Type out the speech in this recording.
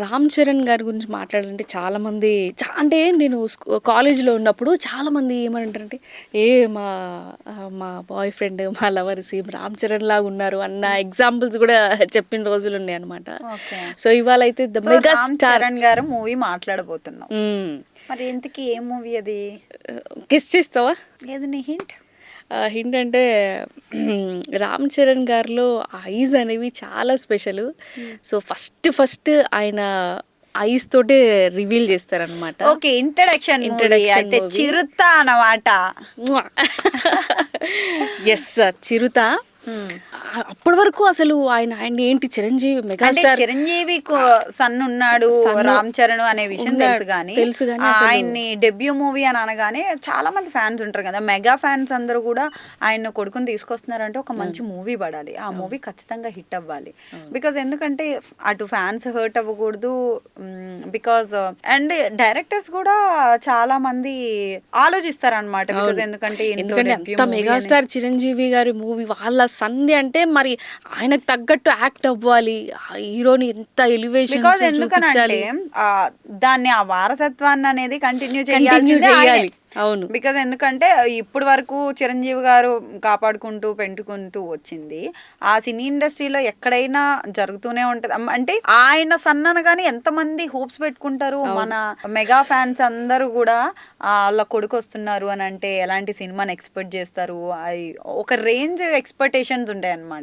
రామ్ చరణ్ గారి గురించి మాట్లాడాలంటే చాలామంది అంటే నేను కాలేజీలో ఉన్నప్పుడు చాలామంది ఏమంటారంటే, ఏ మా మా బాయ్ ఫ్రెండ్, మా లవర్ సేమ్ రామ్ చరణ్ లాగా ఉన్నారు అన్న ఎగ్జాంపుల్స్ కూడా చెప్పిన రోజులు ఉన్నాయి అనమాట. ఓకే. సో ఇవాళ అయితే the so mega Ram star. Charan గారు మూవీ మాట్లాడబోతున్నాం. మరి ఇంతకీ ఏ మూవీ అది? గెస్ చేస్తావా? ఏది నీ హింట్? హింట్ అంటే రామ్ చరణ్ గారిలో ఐస్ అనేవి చాలా స్పెషల్. సో ఫస్ట్ ఆయన ఐస్ తోటే రివీల్ చేస్తారనమాట. ఓకే, ఇంట్రడక్షన్ అయితే మూవీ చిరుత అన్నమాట. ఎస్, చిరుత. అప్పటి వరకు అసలు ఆయన ఏంటి చిరంజీవి అంటే మెగాస్టార్, చిరంజీవి సన్ ఉన్నాడు రామ్ చరణ్ అనే విషయం తెలుసు కానీ ఆయన్ని డెబ్యూ మూవీ అని అనగానే చాలా మంది ఫ్యాన్స్ ఉంటారు కదా, మెగా ఫ్యాన్స్ అందరూ కూడా ఆయన కొడుకుని తీసుకొస్తున్నారంటే ఒక మంచి మూవీ పడాలి, ఆ మూవీ ఖచ్చితంగా హిట్ అవ్వాలి. బికాజ్ ఎందుకంటే అటు ఫ్యాన్స్ హర్ట్ అవ్వకూడదు, బికాజ్ అండ్ డైరెక్టర్స్ కూడా చాలా మంది ఆలోచిస్తారనమాట. బికాజ్ ఎందుకంటే అంత మెగాస్టార్ చిరంజీవి గారి మూవీ వాళ్ళ సంధి అంటే మరి ఆయనకు తగ్గట్టు యాక్ట్ అవ్వాలి, హీరోని ఎంత ఎలివేషన్ ఎందుకనంటే దాన్ని ఆ వారసత్వాన్ని అనేది కంటిన్యూ చేయాలి. అవును, బికాజ్ ఎందుకంటే ఇప్పుడు వరకు చిరంజీవి గారు కాపాడుకుంటూ పెంచుకుంటూ వచ్చింది ఆ సినీ ఇండస్ట్రీలో ఎక్కడైనా జరుగుతూనే ఉంటది. అంటే ఆయన సన్ననగానే ఎంతమంది హోప్స్ పెట్టుకుంటారు, మన మెగా ఫ్యాన్స్ అందరూ కూడా వాళ్ళ కొడుకు వస్తున్నారు అని అంటే ఎలాంటి సినిమాని ఎక్స్పెక్ట్ చేస్తారు, ఒక రేంజ్ ఎక్స్పెక్టేషన్స్ ఉంటాయి అన్నమాట.